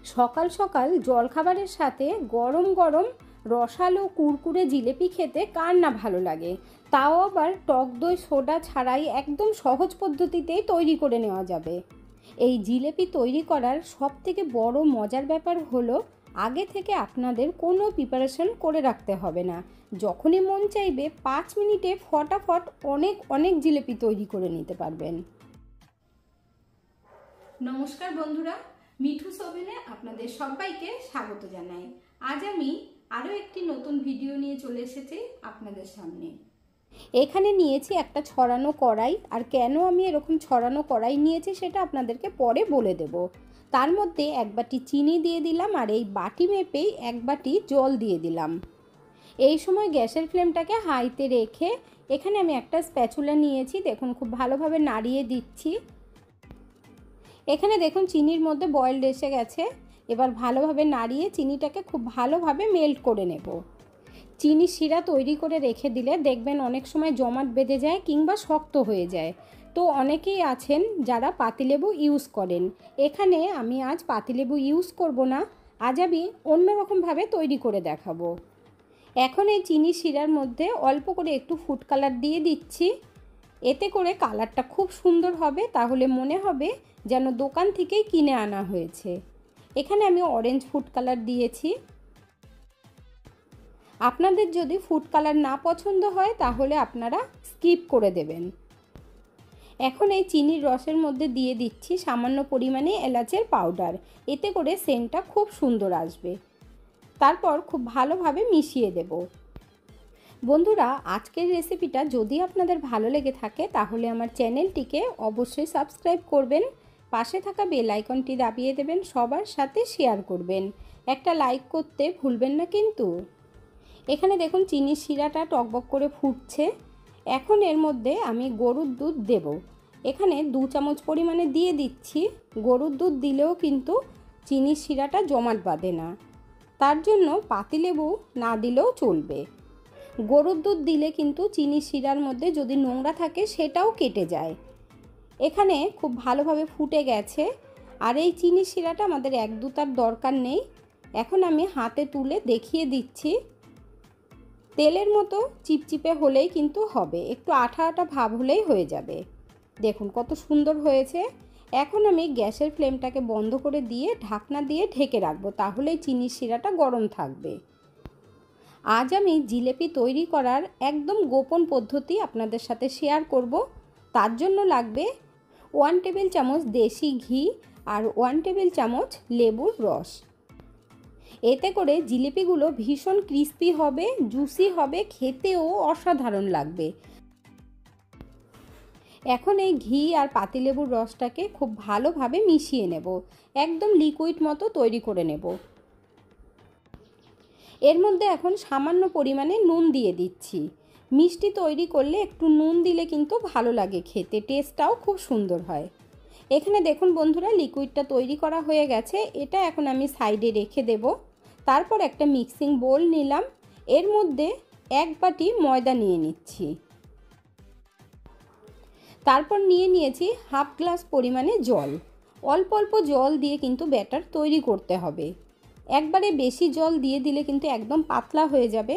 সকাল সকাল জলখাবারের সাথে গরম গরম রসালো কুরকুরে জিলেপি খেতে কার না ভালো লাগে। তাও আবার টক দই সোডা ছাড়াই একদম সহজ পদ্ধতিতেই তৈরি করে নেওয়া যাবে। এই জিলেপি তৈরি করার সবথেকে বড় মজার ব্যাপার হলো আগে থেকে আপনাদের কোনো প্রিপারেশন করে রাখতে হবে না। যখনই মন চাইবে 5 মিনিটে ফটাফট অনেক অনেক জিলেপি তৈরি করে নিতে পারবেন। নমস্কার বন্ধুরা, মিঠুস ওভেনে আপনাদের সবাইকে স্বাগত জানাই। আজ আমি আরও একটি নতুন ভিডিও নিয়ে চলে এসেছি আপনাদের সামনে। এখানে নিয়েছি একটা ছড়ানো কড়াই, আর কেন আমি এরকম ছড়ানো কড়াই নিয়েছি সেটা আপনাদেরকে পরে বলে দেব। তার মধ্যে এক বাটি চিনি দিয়ে দিলাম, আর এই বাটি মেপেই এক বাটি জল দিয়ে দিলাম। এই সময় গ্যাসের ফ্লেমটাকে হাইতে রেখে এখানে আমি একটা স্প্যাচুলা নিয়েছি, দেখুন খুব ভালোভাবে নাড়িয়ে দিচ্ছি। এখানে দেখুন চিনির মধ্যে বয়েলড এসে গেছে। এবার ভালোভাবে নাড়িয়ে চিনিটাকে খুব ভালোভাবে মেল্ট করে নেব। চিনি শিরা তৈরি করে রেখে দিলে দেখবেন অনেক সময় জমাট বেঁধে যায় কিংবা শক্ত হয়ে যায়। তো অনেকেই আছেন যারা পাতিলেবু ইউজ করেন। এখানে আমি আজ পাতিলেবু ইউজ করব না, আজ আমি অন্যরকমভাবে তৈরি করে দেখাবো। এখন এই চিনি শিরার মধ্যে অল্প করে একটু ফুড কালার দিয়ে দিচ্ছি। এতে করে কালারটা খুব সুন্দর হবে, তাহলে মনে হবে যেন দোকান থেকেই কিনে আনা হয়েছে। এখানে আমি অরেঞ্জ ফুড কালার দিয়েছি। আপনাদের যদি ফুড কালার না পছন্দ হয় তাহলে আপনারা স্কিপ করে দেবেন। এখন এই চিনির রসের মধ্যে দিয়ে দিচ্ছি সামান্য পরিমাণে এলাচের পাউডার, এতে করে সেন্টটা খুব সুন্দর আসবে। তারপর খুব ভালোভাবে মিশিয়ে দেব। বন্ধুরা, আজকের রেসিপিটা যদি আপনাদের ভালো লেগে থাকে তাহলে আমার চ্যানেলটিকে অবশ্যই সাবস্ক্রাইব করবেন, পাশে থাকা বেল আইকনটি দাবিয়ে দেবেন, সবার সাথে শেয়ার করবেন, একটা লাইক করতে ভুলবেন না কিন্তু। এখানে দেখুন চিনির শিরাটা টকবক করে ফুটছে। এখন এর মধ্যে আমি গরুর দুধ দেব। এখানে 2 চামচ পরিমাণে দিয়ে দিচ্ছি। গরুর দুধ দিলেও কিন্তু চিনির শিরাটা জমাট বাঁধে না, তার জন্য পাতিলেবু না দিলেও চলবে। গরুর দুধ দিলে কিন্তু চিনির শিরার মধ্যে যদি নোংরা থাকে সেটাও কেটে যায়। এখানে খুব ভালোভাবে ফুটে গেছে, আর এই চিনির শিরাটা আমাদের 1-2 তার দরকার নেই। এখন আমি হাতে তুলে দেখিয়ে দিচ্ছি। তেলের মতো চিপচিপে হলেই কিন্তু হবে, একটু আঠা আঠা ভাব হলেই হয়ে যাবে। দেখুন কত সুন্দর হয়েছে। এখন আমি গ্যাসের ফ্লেমটাকে বন্ধ করে দিয়ে ঢাকনা দিয়ে ঢেকে রাখবো, তাহলেই চিনির শিরাটা গরম থাকবে। আজ আমি জিলেপি তৈরি করার একদম গোপন পদ্ধতি আপনাদের সাথে শেয়ার করব। তার জন্য লাগবে 1 টেবিল চামচ দেশি ঘি আর 1 টেবিল চামচ লেবুর রস। এতে করে জিলিপিগুলো ভীষণ ক্রিস্পি হবে, জুসি হবে, খেতেও অসাধারণ লাগবে। এখন এই ঘি আর পাতিলেবুর রসটাকে খুব ভালোভাবে মিশিয়ে নেব, একদম লিকুইড মতো তৈরি করে নেব। এর মধ্যে এখন সামান্য পরিমাণে নুন দিয়ে দিচ্ছি। মিষ্টি তৈরি করলে একটু নুন দিলে কিন্তু ভালো লাগে খেতে, টেস্টটাও খুব সুন্দর হয়। এখানে দেখুন বন্ধুরা, লিকুইডটা তৈরি করা হয়ে গেছে। এটা এখন আমি সাইডে রেখে দেব। তারপর একটা মিক্সিং বোল নিলাম, এর মধ্যে 1 বাটি ময়দা নিয়ে নিচ্ছি। তারপর নিয়ে নিয়েছি হাফ গ্লাস পরিমাণে জল। অল্প অল্প জল দিয়ে কিন্তু ব্যাটার তৈরি করতে হবে। একবারে বেশি জল দিয়ে দিলে কিন্তু একদম পাতলা হয়ে যাবে,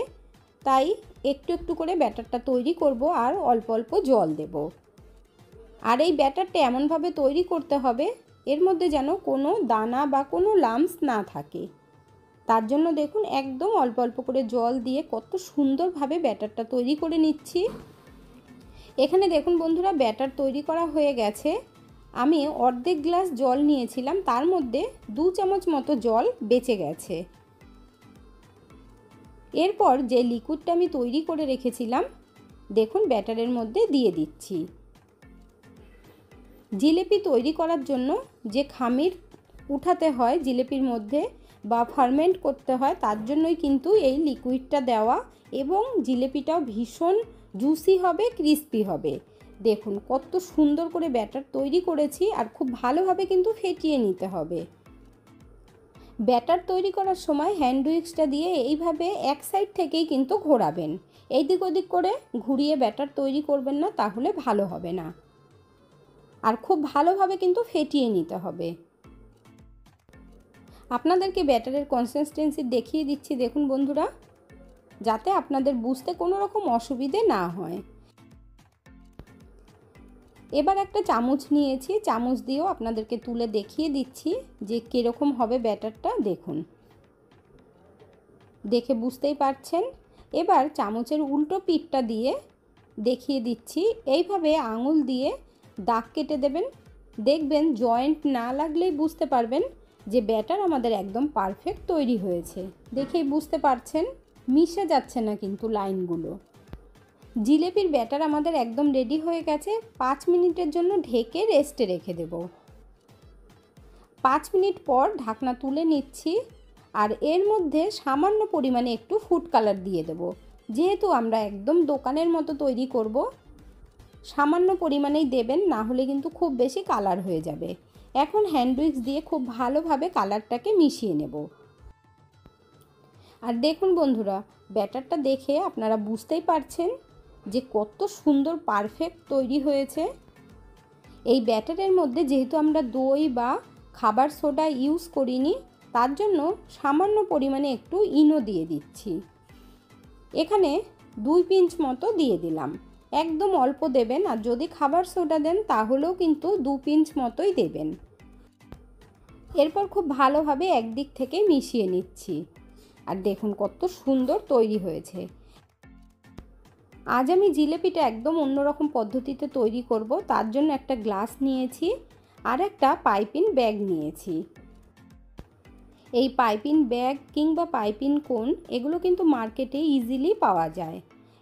তাই একটু একটু করে ব্যাটারটা তৈরি করব আর অল্প অল্প জল দেব। আর এই ব্যাটারটা এমনভাবে তৈরি করতে হবে এর মধ্যে যেন কোনো দানা বা কোনো লাম্পস না থাকে। তার জন্য দেখুন একদম অল্প অল্প করে জল দিয়ে কত সুন্দরভাবে ব্যাটারটা তৈরি করে নিচ্ছি। এখানে দেখুন বন্ধুরা, ব্যাটার তৈরি করা হয়ে গেছে। আমি অর্ধেক গ্লাস জল নিয়েছিলাম, তার মধ্যে 2 চামচ মতো জল বেঁচে গেছে। এরপর যে লিকুইডটা আমি তৈরি করে রেখেছিলাম দেখুন ব্যাটারের মধ্যে দিয়ে দিচ্ছি। জিলেপি তৈরি করার জন্য যে খামির উঠাতে হয় জিলেপির মধ্যে বা ফার্মেন্ট করতে হয়, তার জন্যই কিন্তু এই লিকুইডটা দেওয়া, এবং জিলেপিটাও ভীষণ জুসি হবে, ক্রিস্পি হবে। দেখুন কত সুন্দর করে ব্যাটার তৈরি করেছি, আর খুব ভালোভাবে কিন্তু ফেটিয়ে নিতে হবে। ব্যাটার তৈরি করার সময় হ্যান্ড উইক্সটা দিয়ে এইভাবে এক সাইড থেকেই কিন্তু ঘোরাবেন, এইদিক ওদিক করে ঘুরিয়ে ব্যাটার তৈরি করবেন না, তাহলে ভালো হবে না। আর খুব ভালোভাবে কিন্তু ফেটিয়ে নিতে হবে। আপনাদেরকে ব্যাটারের কনসিস্টেন্সি দেখিয়ে দিচ্ছি, দেখুন বন্ধুরা, যাতে আপনাদের বুঝতে কোনো রকম অসুবিধে না হয়। এবার একটা চামচ নিয়েছি, চামচ দিয়েও আপনাদেরকে তুলে দেখিয়ে দিচ্ছি যে কীরকম হবে ব্যাটারটা। দেখুন, দেখে বুঝতেই পারছেন। এবার চামচের উল্টো পিঠটা দিয়ে দেখিয়ে দিচ্ছি, এইভাবে আঙুল দিয়ে দাগ কেটে দেবেন। দেখবেন জয়েন্ট না লাগলেই বুঝতে পারবেন যে ব্যাটার আমাদের একদম পারফেক্ট তৈরি হয়েছে। দেখেই বুঝতে পারছেন মিশে যাচ্ছে না কিন্তু লাইনগুলো। জিলেপির ব্যাটার আমাদের একদম রেডি হয়ে গেছে। 5 মিনিটের জন্য ঢেকে রেস্টে রেখে দেব। 5 মিনিট পর ঢাকনা তুলে নিচ্ছি, আর এর মধ্যে সামান্য পরিমাণে একটু ফুড কালার দিয়ে দেব। যেহেতু আমরা একদম দোকানের মতো তৈরি করব, সামান্য পরিমাণেই দেবেন, না হলে কিন্তু খুব বেশি কালার হয়ে যাবে। এখন হ্যান্ড উইক্স দিয়ে খুব ভালোভাবে কালারটাকে মিশিয়ে নেব। আর দেখুন বন্ধুরা, ব্যাটারটা দেখে আপনারা বুঝতেই পারছেন যে কত সুন্দর পারফেক্ট তৈরি হয়েছে। এই ব্যাটারের মধ্যে যেহেতু আমরা দই বা খাবার সোডা ইউজ করিনি, তার জন্য সামান্য পরিমাণে একটু ইনো দিয়ে দিচ্ছি। এখানে 2 পিঞ্চ মতো দিয়ে দিলাম। একদম অল্প দেবেন, আর যদি খাবার সোডা দেন তাহলেও কিন্তু 2 পিঞ্চ মতোই দেবেন। এরপর খুব ভালোভাবে একদিক থেকে মিশিয়ে নিচ্ছি। আর দেখুন কত সুন্দর তৈরি হয়েছে। আজ আমি জিলেপিটা একদম অন্যরকম পদ্ধতিতে তৈরি করব। তার জন্য একটা গ্লাস নিয়েছি আর একটা পাইপিং ব্যাগ নিয়েছি। এই পাইপিং ব্যাগ কিংবা পাইপিং কোন এগুলো কিন্তু মার্কেটে ইজিলি পাওয়া যায়।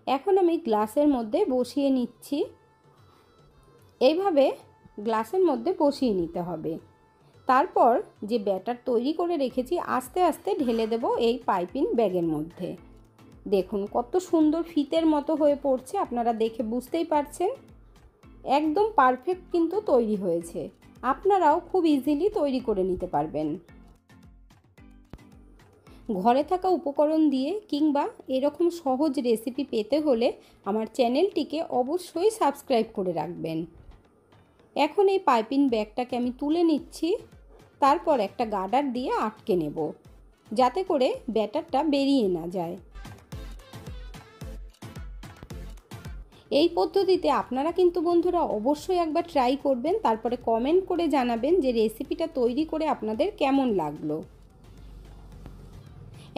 এখন আমি গ্লাসের মধ্যে বসিয়ে নিচ্ছি। এইভাবে গ্লাসের মধ্যে বসিয়ে নিতে হবে। তারপর যে ব্যাটার তৈরি করে রেখেছি আস্তে আস্তে ঢেলে দেব এই পাইপিং ব্যাগের মধ্যে। দেখুন কত সুন্দর ফিতের মতো হয়ে পড়ছে, আপনারা দেখে বুঝতেই পারছেন। একদম পারফেক্ট কিন্তু তৈরি হয়েছে। আপনারাও খুব ইজিলি তৈরি করে নিতে পারবেন। ঘরে থাকা উপকরণ দিয়ে কিংবা এরকম সহজ রেসিপি পেতে হলে আমার চ্যানেলটিকে অবশ্যই সাবস্ক্রাইব করে রাখবেন। এখন এই পাইপিং ব্যাগটাকে আমি তুলে নিচ্ছি। তারপর একটা গার্ডার দিয়ে আটকে নেব, যাতে করে ব্যাটারটা বেরিয়ে না যায়। এই পদ্ধতিতে আপনারা কিন্তু বন্ধুরা অবশ্যই একবার ট্রাই করবেন, তারপরে কমেন্ট করে জানাবেন যে রেসিপিটা তৈরি করে আপনাদের কেমন লাগলো।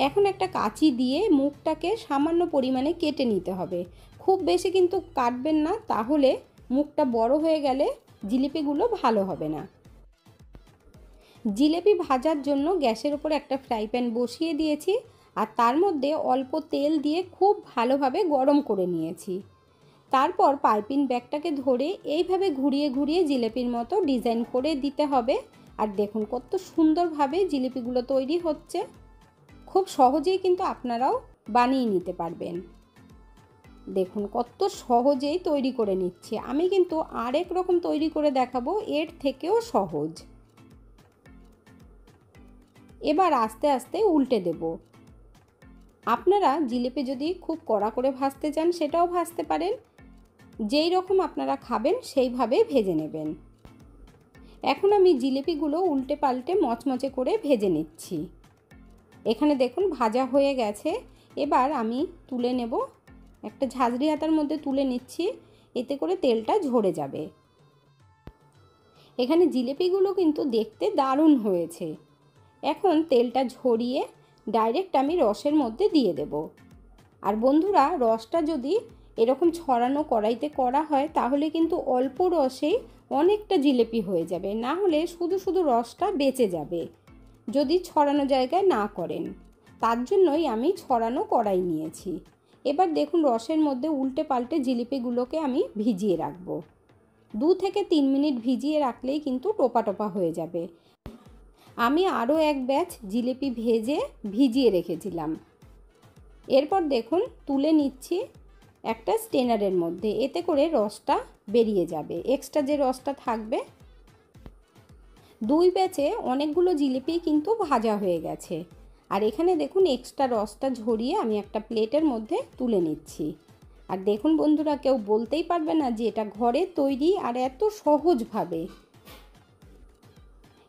এখন একটা কাঁচি দিয়ে মুখটাকে সামান্য পরিমাণে কেটে নিতে হবে। খুব বেশি কিন্তু কাটবেন না, তাহলে মুখটা বড় হয়ে গেলে জিলিপিগুলো ভালো হবে না। জিলিপি ভাজার জন্য গ্যাসের উপর একটা ফ্রাই প্যান বসিয়ে দিয়েছি, আর তার মধ্যে অল্প তেল দিয়ে খুব ভালোভাবে গরম করে নিয়েছি। তারপর পাইপিং ব্যাগটাকে ধরে এইভাবে ঘুরিয়ে ঘুরিয়ে জিলিপির মতো ডিজাইন করে দিতে হবে। আর দেখুন কত সুন্দরভাবে জিলিপিগুলো তৈরি হচ্ছে। খুব সহজেই কিন্তু আপনারাও বানিয়ে নিতে পারবেন। দেখুন কত সহজেই তৈরি করে নিচ্ছি। আমি কিন্তু আরেক রকম তৈরি করে দেখাবো, এর থেকেও সহজ। এবার আস্তে আস্তে উল্টে দেব। আপনারা জিলিপি যদি খুব কড়া করে ভাজতে চান সেটাও ভাজতে পারেন। যেই রকম আপনারা খাবেন সেইভাবে ভেজে নেবেন। এখন আমি জিলিপিগুলো উল্টে পাল্টে মচমচে করে ভেজে নিচ্ছি। এখানে দেখুন ভাজা হয়ে গেছে। এবার আমি তুলে নেব, একটা ঝাঁঝরি হাতার মধ্যে তুলে নিচ্ছি, এতে করে তেলটা ঝরে যাবে। এখানে জিলিপিগুলো কিন্তু দেখতে দারুণ হয়েছে। এখন তেলটা ঝরিয়ে ডাইরেক্ট আমি রসের মধ্যে দিয়ে দেব। আর বন্ধুরা, রসটা যদি এরকম ছড়ানো কড়াইতে করা হয় তাহলে কিন্তু অল্প রসেই অনেকটা জিলিপি হয়ে যাবে, না হলে শুধু শুধু রসটা বেঁচে যাবে যদি ছড়ানো জায়গায় না করেন। তার জন্যই আমি ছড়ানো কড়াই নিয়েছি। এবার দেখুন রসের মধ্যে উল্টে পাল্টে জিলিপিগুলোকে আমি ভিজিয়ে রাখব। 2 থেকে 3 মিনিট ভিজিয়ে রাখলেই কিন্তু টোপা টোপা হয়ে যাবে। আমি আরও এক ব্যাচ জিলিপি ভেজে ভিজিয়ে রেখেছিলাম। এরপর দেখুন তুলে নিচ্ছি একটা স্টেনারের মধ্যে, এতে করে রসটা বেরিয়ে যাবে, এক্সট্রা যে রসটা থাকবে। 2 ব্যাচে অনেকগুলো জিলিপি কিন্তু ভাজা হয়ে গেছে। আর এখানে দেখুন এক্সট্রা রসটা ঝরিয়ে আমি একটা প্লেটের মধ্যে তুলে নিচ্ছি। আর দেখুন বন্ধুরা, কেউ বলতেই পারবে না যে এটা ঘরে তৈরি আর এত সহজভাবে।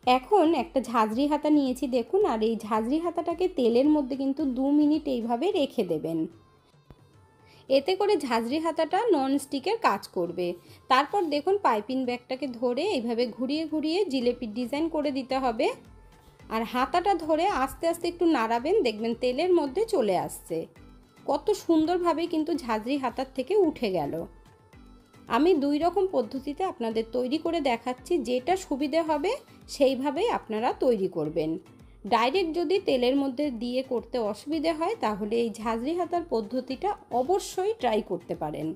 এখন একটা ঝাঁঝরি হাতা নিয়েছি দেখুন, আর এই ঝাঁঝরি হাতাটাকে তেলের মধ্যে কিন্তু 2 মিনিট এইভাবে রেখে দেবেন। এতে করে ঝাঁঝরি হাতাটা ননস্টিকের কাজ করবে। তারপর দেখুন পাইপিং ব্যাগটাকে ধরে এইভাবে ঘুরিয়ে ঘুরিয়ে জিলেপির ডিজাইন করে দিতে হবে। আর হাতাটা ধরে আস্তে আস্তে একটু নাড়াবেন, দেখবেন তেলের মধ্যে চলে আসছে। কত সুন্দরভাবে কিন্তু ঝাঁঝরি হাতার থেকে উঠে গেল। আমি 2 রকম পদ্ধতিতে আপনাদের তৈরি করে দেখাচ্ছি, যেটা সুবিধে হবে সেইভাবেই আপনারা তৈরি করবেন। ডাইরেক্ট যদি তেলের মধ্যে দিয়ে করতে অসুবিধে হয় তাহলে এই ঝাঁঝরি হাতার পদ্ধতিটা অবশ্যই ট্রাই করতে পারেন।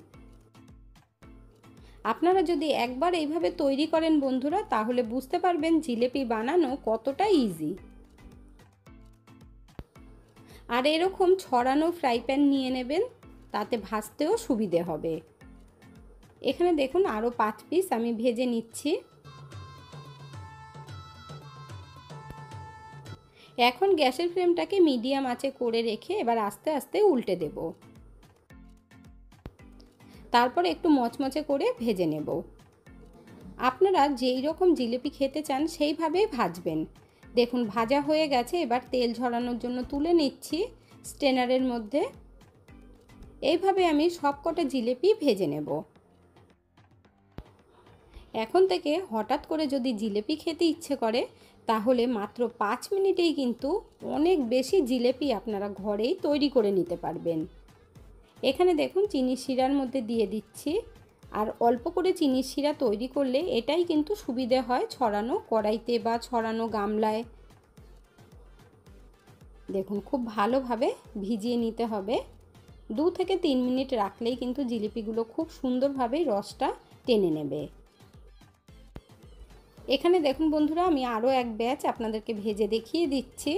আপনারা যদি একবার এইভাবে তৈরি করেন বন্ধুরা, তাহলে বুঝতে পারবেন জিলেপি বানানো কতটা ইজি। আর এরকম ছড়ানো ফ্রাই প্যান নিয়ে নেবেন, তাতে ভাজতেও সুবিধে হবে। এখানে দেখুন আরও 5 পিস আমি ভেজে নিচ্ছি। এখন গ্যাসের ফ্লেমটাকে মিডিয়াম আঁচে করে রেখে এবার আস্তে আস্তে উল্টে দেব। তারপর একটু মচমচে করে ভেজে নেব। আপনারা যেই রকম জিলিপি খেতে চান সেইভাবেই ভাজবেন। দেখুন ভাজা হয়ে গেছে, এবার তেল ঝরানোর জন্য তুলে নিচ্ছি স্ট্রেনারের মধ্যে। এইভাবে আমি সবকটা জিলিপি ভেজে নেব। এখন থেকে হঠাৎ করে যদি জিলিপি খেতে ইচ্ছে করে তাহলে মাত্র 5 মিনিটেই কিন্তু অনেক বেশি জিলিপি আপনারা ঘরেই তৈরি করে নিতে পারবেন। এখানে দেখুন চিনির শিরার মধ্যে দিয়ে দিচ্ছি। আর অল্প করে চিনির শিরা তৈরি করলে এটাই কিন্তু সুবিধে হয় ছড়ানো কড়াইতে বা ছড়ানো গামলায়। দেখুন খুব ভালোভাবে ভিজিয়ে নিতে হবে। 2 থেকে 3 মিনিট রাখলেই কিন্তু জিলিপিগুলো খুব সুন্দরভাবে রসটা টেনে নেবে। এখানে দেখুন বন্ধুরা আমি আরও এক ব্যাচ আপনাদেরকে ভেজে দেখিয়ে দিচ্ছি।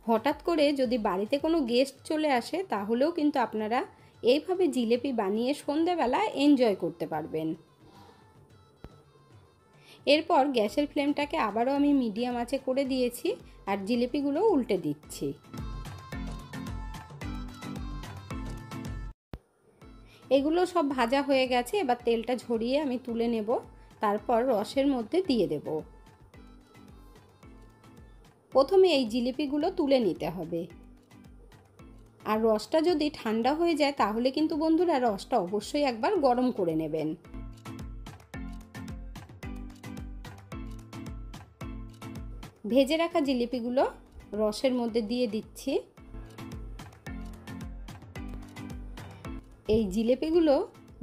হঠাৎ করে যদি বাড়িতে কোনো গেস্ট চলে আসে তাহলেও কিন্তু আপনারা এইভাবে জিলিপি বানিয়ে সন্ধ্যাবেলা এনজয় করতে পারবেন। এরপর গ্যাসের ফ্লেমটাকে আবারও আমি মিডিয়াম আঁচে করে দিয়েছি আর জিলিপিগুলো উল্টে দিচ্ছি। এগুলো সব ভাজা হয়ে গেছে, এবার তেলটা ঝরিয়ে আমি তুলে নেব। তারপর রসের মধ্যে দিয়ে দেব। প্রথমে এই জিলিপিগুলো তুলে নিতে হবে। আর রসটা যদি ঠান্ডা হয়ে যায় তাহলে কিন্তু বন্ধুরা রসটা অবশ্যই একবার গরম করে নেবেন। ভেজে রাখা জিলিপিগুলো রসের মধ্যে দিয়ে দিচ্ছি। এই জিলিপিগুলো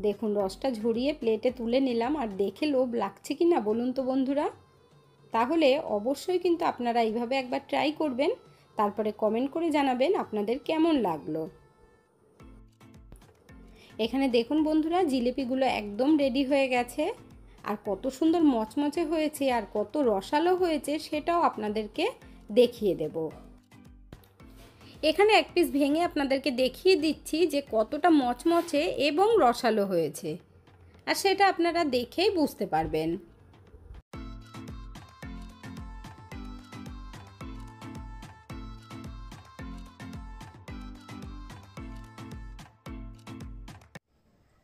দেখুন রসটা ঝরিয়ে প্লেটে তুলে নিলাম। আর দেখে লোভ লাগছে কি না বলুন তো বন্ধুরা? তাহলে অবশ্যই কিন্তু আপনারা এইভাবে একবার ট্রাই করবেন, তারপরে কমেন্ট করে জানাবেন আপনাদের কেমন লাগলো। এখানে দেখুন বন্ধুরা জিলিপিগুলো একদম রেডি হয়ে গেছে। আর কত সুন্দর মচমচে হয়েছে আর কত রসালো হয়েছে সেটাও আপনাদেরকে দেখিয়ে দেব। এখানে এক পিস ভেঙে আপনাদেরকে দেখিয়ে দিচ্ছি যে কতটা মচমচে এবং রসালো হয়েছে, আর সেটা আপনারা দেখেই বুঝতে পারবেন।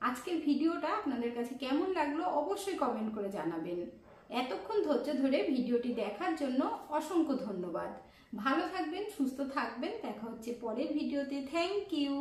আজকের ভিডিওটা আপনাদের কাছে কেমন লাগলো অবশ্যই কমেন্ট করে জানাবেন। এতক্ষণ ধৈর্য ধরে ভিডিওটি দেখার জন্য অসংখ্য ধন্যবাদ। ভালো থাকবেন, সুস্থ থাকবেন। দেখা হচ্ছে পরের ভিডিওতে। Thank you.